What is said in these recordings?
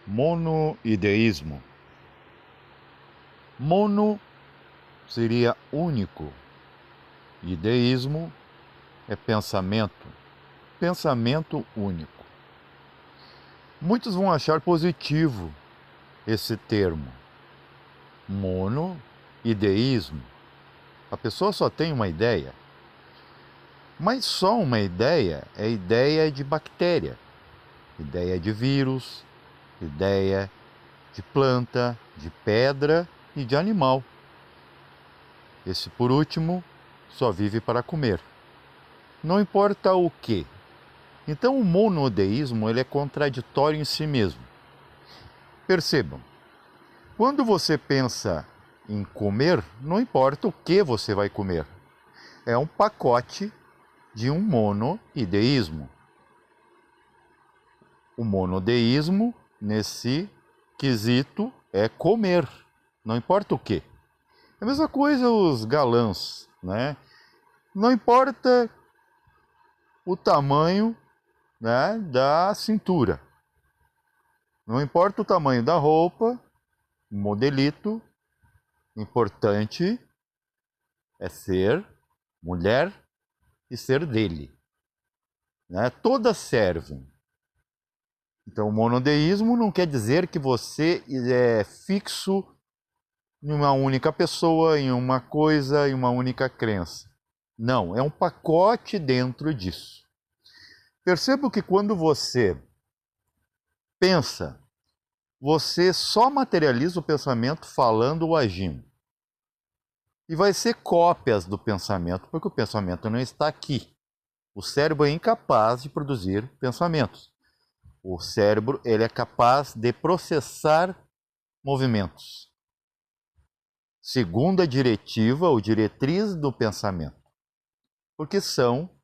Monoideísmo. Mono seria único. Ideísmo é pensamento. Pensamento único. Muitos vão achar positivo esse termo. Monoideísmo. A pessoa só tem uma ideia. Mas só uma ideia é ideia de bactéria, ideia de vírus, ideia de planta, de pedra e de animal. Esse, por último, só vive para comer. Não importa o que. Então o monodeísmo ele é contraditório em si mesmo. Percebam, quando você pensa em comer, não importa o que você vai comer. É um pacote de um monoideísmo. O monodeísmo, nesse quesito, é comer, não importa o que. É a mesma coisa os galãs, né? Não importa o tamanho, né, da cintura. Não importa o tamanho da roupa, o modelito, importante é ser mulher e ser dele. Né? Todas servem. Então, o monodeísmo não quer dizer que você é fixo em uma única pessoa, em uma coisa, em uma única crença. Não, é um pacote dentro disso. Perceba que quando você pensa, você só materializa o pensamento falando ou agindo. E vai ser cópias do pensamento, porque o pensamento não está aqui. O cérebro é incapaz de produzir pensamentos. O cérebro ele é capaz de processar movimentos, segundo a diretiva ou diretriz do pensamento, porque são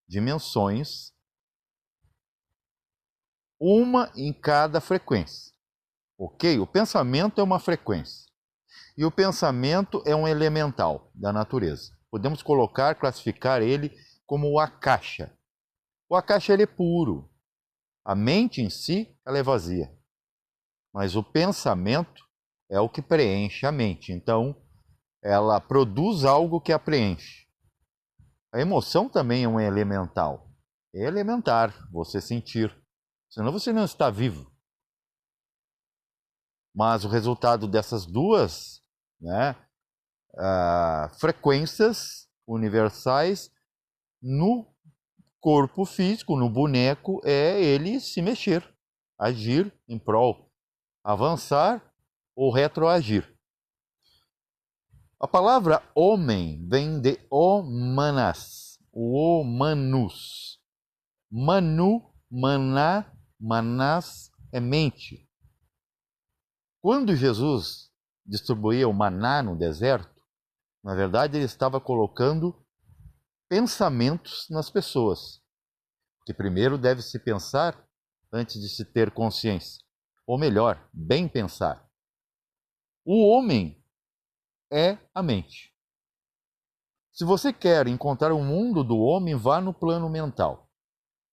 dimensões, uma em cada frequência. Ok? O pensamento é uma frequência. E o pensamento é um elemental da natureza. Podemos classificar ele como o akasha. O akasha ele é puro. A mente em si ela é vazia. Mas o pensamento é o que preenche a mente. Então, ela produz algo que a preenche. A emoção também é um elemental. É elementar você sentir. Senão você não está vivo. Mas o resultado dessas duas, né, frequências universais no corpo físico, no boneco, é ele se mexer, agir em prol, avançar ou retroagir. A palavra homem vem de humanas, o humanus. Manu, maná, manás é mente. Quando Jesus distribuía o maná no deserto, na verdade ele estava colocando pensamentos nas pessoas. Que primeiro deve se pensar antes de se ter consciência. Ou melhor, bem pensar. O homem é a mente. Se você quer encontrar o mundo do homem, vá no plano mental.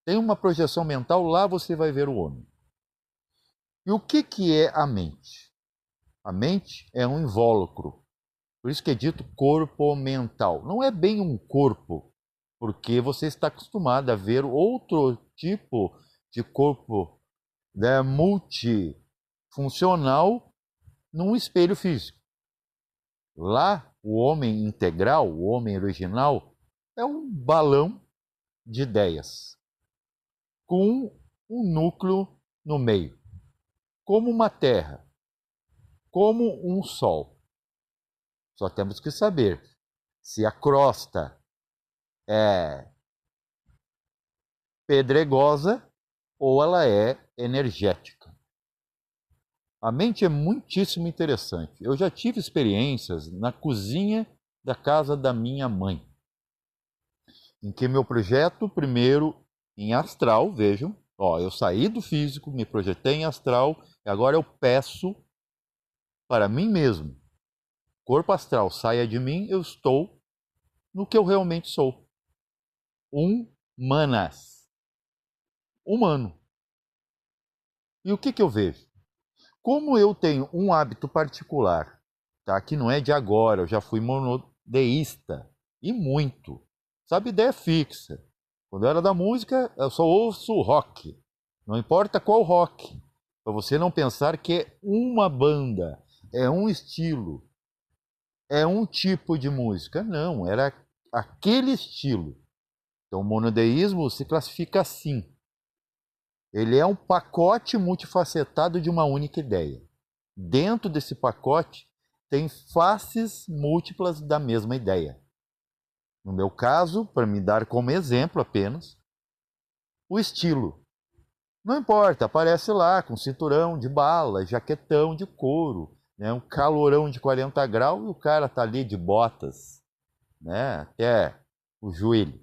Tem uma projeção mental, lá você vai ver o homem. E o que é a mente? A mente é um invólucro. Por isso que é dito corpo mental. Não é bem um corpo, porque você está acostumado a ver outro tipo de corpo, né, multifuncional num espelho físico. Lá, o homem integral, o homem original, é um balão de ideias, com um núcleo no meio, como uma terra, como um sol. Só temos que saber se a crosta é pedregosa ou ela é energética. A mente é muitíssimo interessante. Eu já tive experiências na cozinha da casa da minha mãe, em que meu projeto, primeiro em astral, vejam, eu saí do físico, me projetei em astral, e agora eu peço para mim mesmo, corpo astral, saia de mim, eu estou no que eu realmente sou. Humanas. Humano. E o que eu vejo? Como eu tenho um hábito particular, tá? Que não é de agora, eu já fui monodeísta, e muito. Sabe, ideia fixa. Quando eu era da música, eu só ouço rock. Não importa qual rock. Para você não pensar que é uma banda, é um estilo, é um tipo de música. Não, era aquele estilo. Então, o monodeísmo se classifica assim. Ele é um pacote multifacetado de uma única ideia. Dentro desse pacote, tem faces múltiplas da mesma ideia. No meu caso, para me dar como exemplo apenas, o estilo. Não importa, aparece lá com cinturão de bala, jaquetão de couro, né, um calorão de 40 graus e o cara tá ali de botas, né, até o joelho.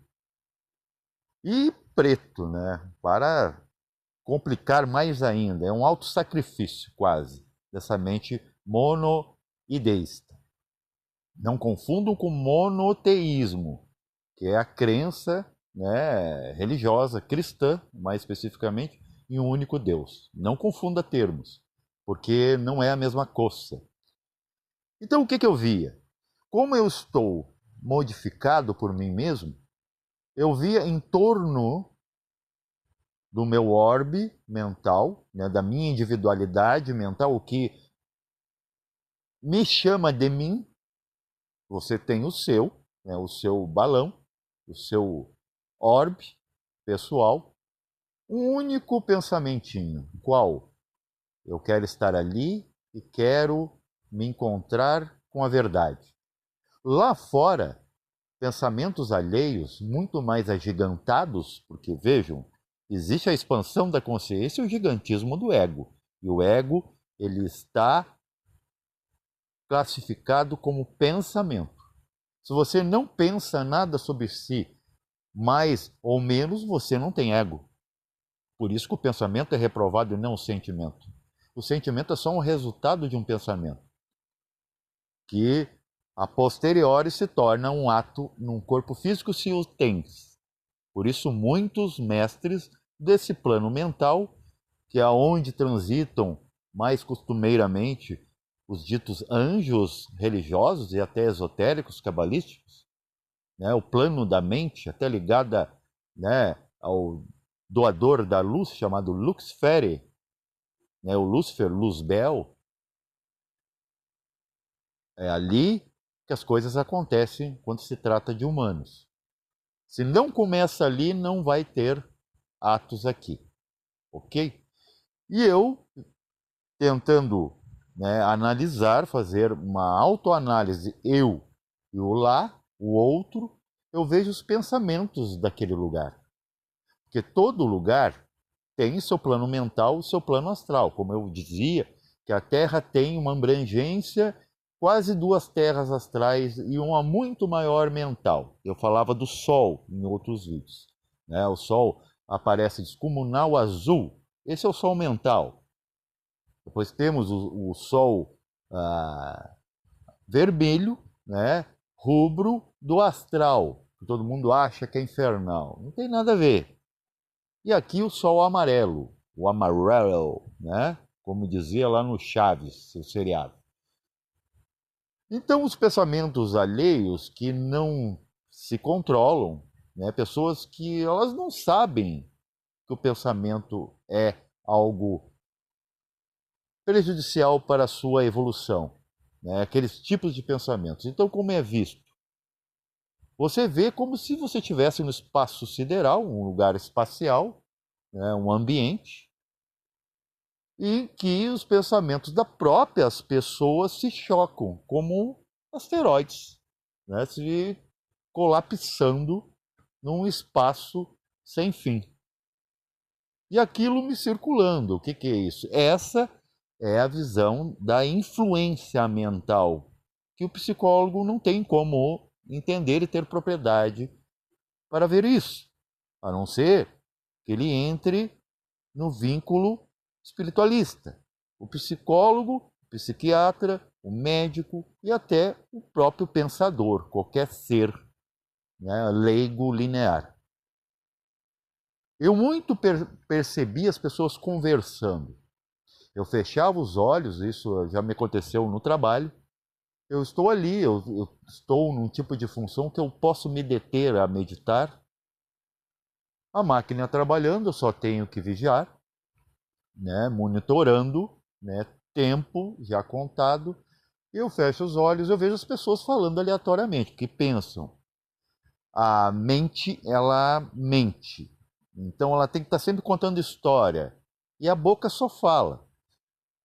E preto, né, para complicar mais ainda, é um autossacrifício quase dessa mente monoideísta. Não confundam com monoteísmo, que é a crença, né, religiosa, cristã, mais especificamente, em um único Deus. Não confunda termos, porque não é a mesma coisa. Então, o que eu via? Como eu estou modificado por mim mesmo, eu via em torno do meu orbe mental, né, da minha individualidade mental, o que me chama de mim. Você tem o seu, né, o seu balão, o seu orbe pessoal, um único pensamentinho. Qual? Eu quero estar ali e quero me encontrar com a verdade. Lá fora, pensamentos alheios, muito mais agigantados, porque vejam, existe a expansão da consciência e o gigantismo do ego. E o ego, ele está classificado como pensamento. Se você não pensa nada sobre si, mais ou menos, você não tem ego. Por isso que o pensamento é reprovado e não o sentimento. O sentimento é só um resultado de um pensamento, que a posteriori se torna um ato num corpo físico se o tens. Por isso muitos mestres desse plano mental, que é onde transitam mais costumeiramente os ditos anjos religiosos e até esotéricos, cabalísticos, né, o plano da mente, até ligada, né, ao doador da luz, chamado Luxfere, né, o Lúcifer, Luzbel. É ali que as coisas acontecem quando se trata de humanos. Se não começa ali, não vai ter atos aqui, ok? E eu, tentando, né, analisar, fazer uma autoanálise, eu e o lá, o outro, eu vejo os pensamentos daquele lugar. Porque todo lugar tem seu plano mental, seu plano astral. Como eu dizia, que a Terra tem uma abrangência, quase 2 terras astrais e uma muito maior mental. Eu falava do Sol em outros vídeos, né? O Sol aparece descomunal azul. Esse é o Sol mental. Depois temos o Sol vermelho, né? Rubro do astral, que todo mundo acha que é infernal. Não tem nada a ver. E aqui o Sol amarelo, o amarelo, né? Como dizia lá no Chaves, seu seriado. Então, os pensamentos alheios que não se controlam, né? Pessoas que elas não sabem que o pensamento é algo prejudicial para a sua evolução, né? Aqueles tipos de pensamentos. Então, como é visto? Você vê como se você estivesse no espaço sideral, um lugar espacial, né? Um ambiente, e que os pensamentos das próprias pessoas se chocam, como asteroides, né, se colapsando num espaço sem fim. E aquilo me circulando. O que é isso? Essa é a visão da influência mental, que o psicólogo não tem como entender e ter propriedade para ver isso, a não ser que ele entre no vínculo espiritualista. O psicólogo, o psiquiatra, o médico e até o próprio pensador, qualquer ser, né, leigo linear. Eu muito percebi as pessoas conversando. Eu fechava os olhos, isso já me aconteceu no trabalho. Eu estou ali, eu estou num tipo de função que eu posso me deter a meditar. A máquina trabalhando, eu só tenho que vigiar, né, monitorando, né, tempo já contado. Eu fecho os olhos, eu vejo as pessoas falando aleatoriamente, que pensam. A mente, ela mente. Então ela tem que estar sempre contando história. E a boca só fala.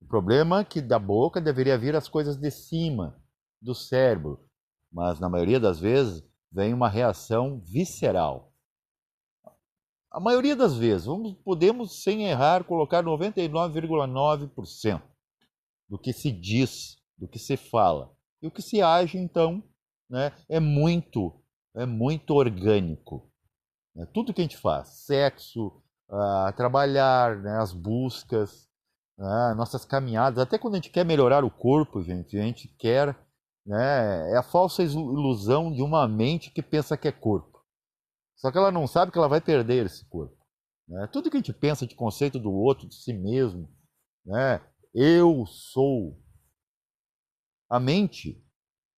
O problema é que da boca deveria vir as coisas de cima, do cérebro. Mas na maioria das vezes vem uma reação visceral. A maioria das vezes, podemos sem errar colocar 99,9% do que se diz, do que se fala. E o que se age, então, né, é muito orgânico. Né? Tudo que a gente faz, sexo, trabalhar, né, as buscas, nossas caminhadas, até quando a gente quer melhorar o corpo, gente, a gente quer, né, é a falsa ilusão de uma mente que pensa que é corpo. Só que ela não sabe que ela vai perder esse corpo. Né? Tudo que a gente pensa de conceito do outro, de si mesmo, né, eu sou. A mente,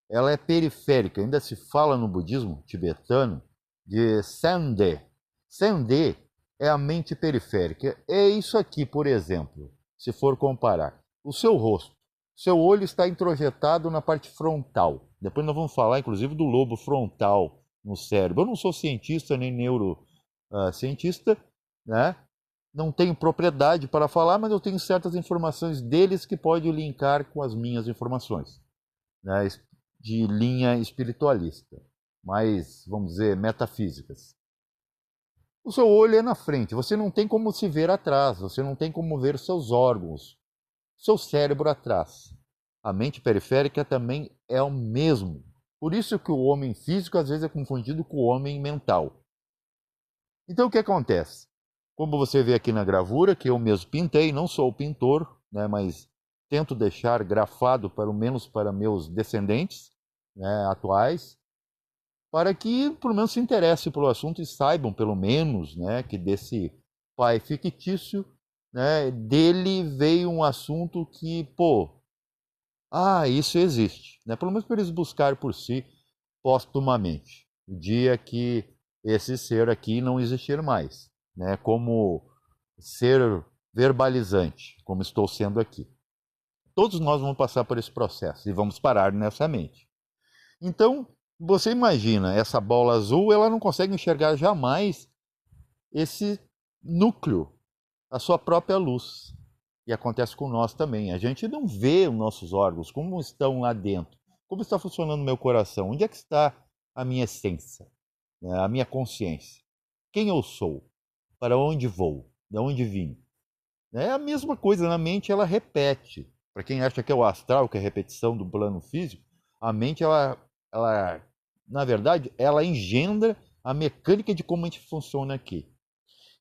ela é periférica, ainda se fala no budismo tibetano de Sende. Sende é a mente periférica. É isso aqui, por exemplo, se for comparar. O seu rosto, seu olho está introjetado na parte frontal. Depois nós vamos falar, inclusive, do lobo frontal no cérebro. Eu não sou cientista nem neurocientista, né? Não tenho propriedade para falar, mas eu tenho certas informações deles que pode linkar com as minhas informações, né, de linha espiritualista, mais, vamos dizer, metafísicas. O seu olho é na frente, você não tem como se ver atrás, você não tem como ver seus órgãos, seu cérebro atrás. A mente periférica também é o mesmo. Por isso que o homem físico às vezes é confundido com o homem mental. Então o que acontece? Como você vê aqui na gravura, que eu mesmo pintei, não sou o pintor, né, mas tento deixar grafado, pelo menos para meus descendentes, né, atuais, para que pelo menos se interessem pelo assunto e saibam, pelo menos, né, que desse pai fictício, né, dele veio um assunto que, pô, isso existe. Né, pelo menos para eles buscarem por si postumamente. O dia que esse ser aqui não existir mais, né, como ser verbalizante, como estou sendo aqui. Todos nós vamos passar por esse processo e vamos parar nessa mente. Então, você imagina, essa bola azul, ela não consegue enxergar jamais esse núcleo, a sua própria luz. E acontece com nós também. A gente não vê os nossos órgãos, como estão lá dentro. Como está funcionando o meu coração? Onde é que está a minha essência, né? A minha consciência? Quem eu sou? Para onde vou? De onde vim? É a mesma coisa, na mente ela repete. Para quem acha que é o astral, que é a repetição do plano físico, a mente, ela, na verdade, ela engendra a mecânica de como a gente funciona aqui.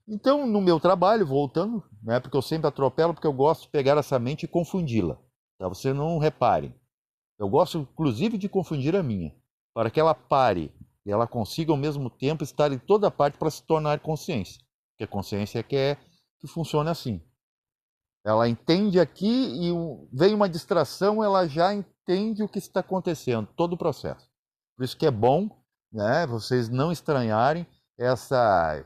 Então, no meu trabalho, voltando, né, porque eu sempre atropelo, porque eu gosto de pegar essa mente e confundi-la. Tá? Você não repare. Eu gosto, inclusive, de confundir a minha, para que ela pare e ela consiga, ao mesmo tempo, estar em toda parte para se tornar consciência. Porque a consciência que funciona assim. Ela entende aqui e vem uma distração, ela já entende o que está acontecendo, todo o processo. Por isso que é bom, né, vocês não estranharem essa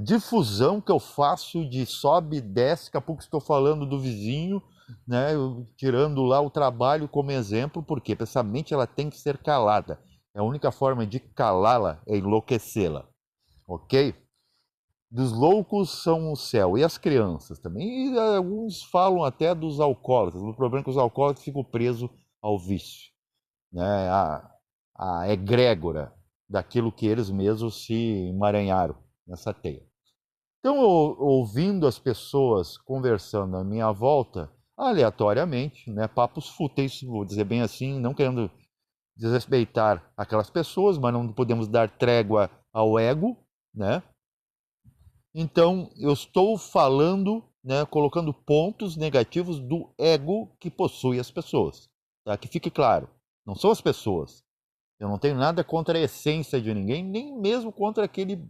difusão que eu faço de sobe e desce, daqui a pouco estou falando do vizinho, né, tirando lá o trabalho como exemplo, porque essa mente ela tem que ser calada. A única forma de calá-la é enlouquecê-la, ok? Dos loucos são o céu, e as crianças também. E alguns falam até dos alcoólatras. O problema é que os alcoólatras ficam presos ao vício, né? A egrégora daquilo que eles mesmos se emaranharam nessa teia. Então, ouvindo as pessoas conversando à minha volta, aleatoriamente, né, papos fúteis, vou dizer bem assim, não querendo desrespeitar aquelas pessoas, mas não podemos dar trégua ao ego, né? Então, eu estou falando, né, colocando pontos negativos do ego que possui as pessoas. Tá? Que fique claro, não são as pessoas. Eu não tenho nada contra a essência de ninguém, nem mesmo contra aquele,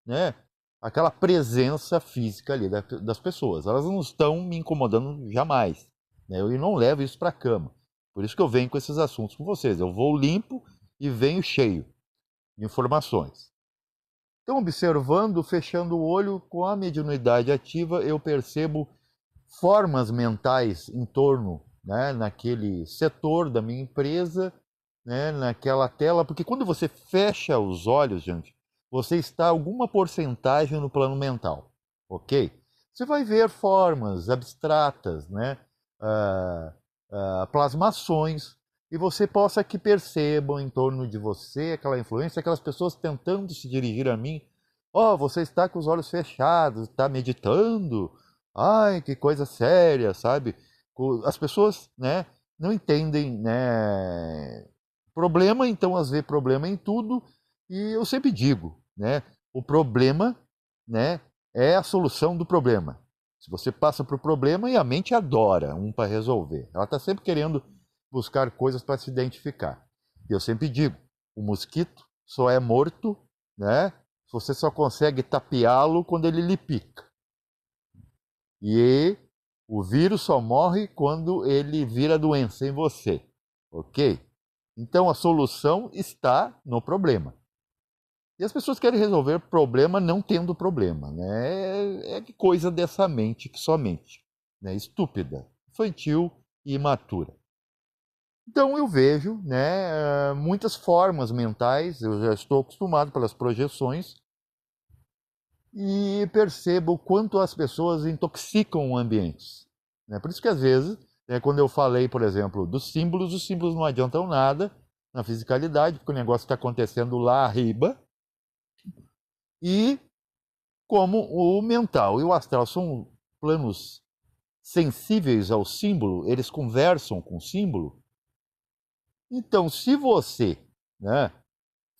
né, aquela presença física ali das pessoas. Elas não estão me incomodando jamais, né? Eu não levo isso para a cama. Por isso que eu venho com esses assuntos com vocês. Eu vou limpo e venho cheio de informações. Então, observando, fechando o olho, com a mediunidade ativa, eu percebo formas mentais em torno, né, naquele setor da minha empresa, né, naquela tela, porque quando você fecha os olhos, gente, você está alguma porcentagem no plano mental, ok? Você vai ver formas abstratas, né, plasmações, e você possa que percebam em torno de você aquela influência, aquelas pessoas tentando se dirigir a mim. Ó, você está com os olhos fechados, está meditando. Ai, que coisa séria, sabe? As pessoas, né, não entendem, né, problema, então às vezes problema em tudo, e eu sempre digo, né, o problema, né, é a solução do problema. Se você passa para o problema e a mente adora um para resolver. Ela está sempre querendo buscar coisas para se identificar. E eu sempre digo, o mosquito só é morto, né? Você só consegue tapeá-lo quando ele lhe pica. E o vírus só morre quando ele vira doença em você, ok? Então a solução está no problema. E as pessoas querem resolver problema não tendo problema, né? É coisa dessa mente que somente, né? Estúpida, infantil e imatura. Então eu vejo, né, muitas formas mentais, eu já estou acostumado pelas projeções, e percebo o quanto as pessoas intoxicam ambientes. Né? Por isso que às vezes, quando eu falei, por exemplo, dos símbolos, os símbolos não adiantam nada na fisicalidade, porque o negócio está acontecendo lá arriba, e como o mental e o astral são planos sensíveis ao símbolo, eles conversam com o símbolo. Então, se você, né,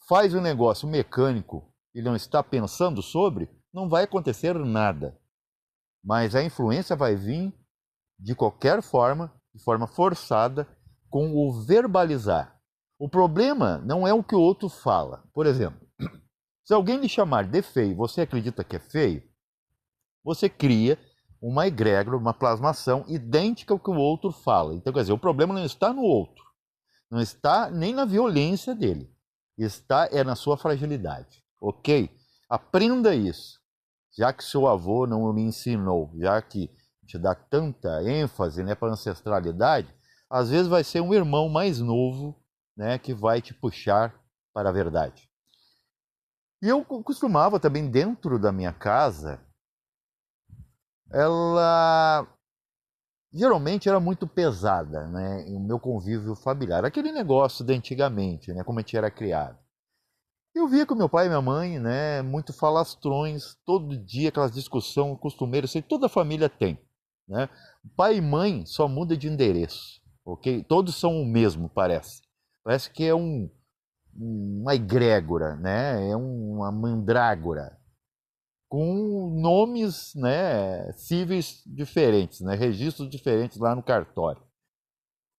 faz um negócio mecânico e não está pensando sobre, não vai acontecer nada. Mas a influência vai vir de qualquer forma, de forma forçada, com o verbalizar. O problema não é o que o outro fala. Por exemplo, se alguém lhe chamar de feio, você acredita que é feio? Você cria uma egrégora, uma plasmação idêntica ao que o outro fala. Então, quer dizer, o problema não está no outro, não está nem na violência dele, está na sua fragilidade, ok? Aprenda isso, já que seu avô não me ensinou, já que te dá tanta ênfase, né, para a ancestralidade, às vezes vai ser um irmão mais novo, né, que vai te puxar para a verdade. E eu costumava também, dentro da minha casa, ela geralmente era muito pesada, né, o meu convívio familiar, aquele negócio de antigamente, né, como a gente era criado. Eu via com meu pai e minha mãe, né, muito falastrões, todo dia aquelas discussões costumeiras, que toda família tem, né? Pai e mãe só muda de endereço, ok? Todos são o mesmo, parece. Parece que é uma egrégora, né? É uma mandrágora com nomes, né, cíveis diferentes, né? Registros diferentes lá no cartório,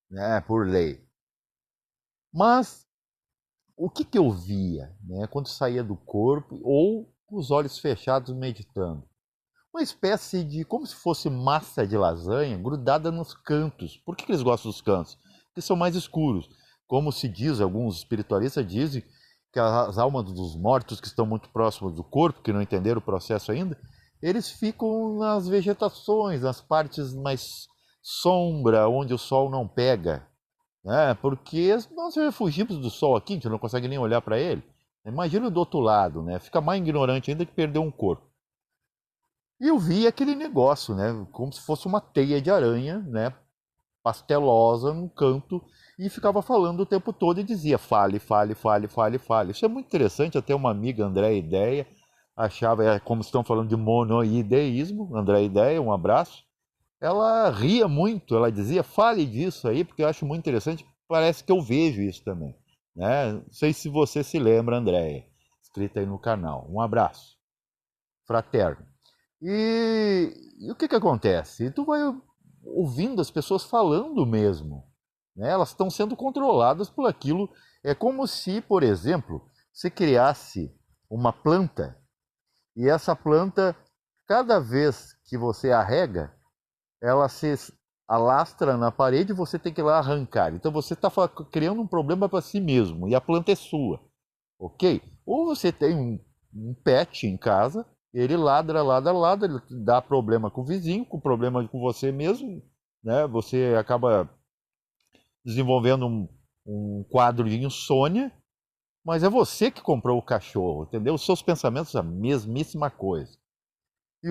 né? Por lei. Mas o que eu via, né, quando saía do corpo ou com os olhos fechados meditando? Uma espécie de, como se fosse massa de lasanha grudada nos cantos. Por que eles gostam dos cantos? Porque são mais escuros. Como se diz, alguns espiritualistas dizem que as almas dos mortos que estão muito próximos do corpo, que não entenderam o processo ainda, eles ficam nas vegetações, nas partes mais sombra, onde o sol não pega, né? Porque nós fugimos do sol aqui, a gente não consegue nem olhar para ele. Imagina do outro lado, né? Fica mais ignorante ainda que perder um corpo. E eu vi aquele negócio, né? Como se fosse uma teia de aranha, né? Pastelosa num canto, e ficava falando o tempo todo e dizia fale, fale, fale, fale, fale. Isso é muito interessante, até uma amiga, André Ideia, achava, como estão falando de monoideísmo, André Ideia, um abraço. Ela ria muito, ela dizia, fale disso aí, porque eu acho muito interessante, parece que eu vejo isso também. Né? Não sei se você se lembra, Andréia, escrita aí no canal. Um abraço, fraterno. E o que acontece? Tu vai ouvindo as pessoas falando mesmo. Né? Elas estão sendo controladas por aquilo. É como se, por exemplo, você criasse uma planta E essa planta, cada vez que você a rega, ela se alastra na parede e você tem que ir lá arrancar. Então você está criando um problema para si mesmo e a planta é sua, ok? Ou você tem um pet em casa, ele ladra, ladra, ladra, ele dá problema com o vizinho, com problema com você mesmo, né? Você acaba desenvolvendo um quadro de insônia, mas é você que comprou o cachorro, entendeu? Os seus pensamentos são a mesmíssima coisa. E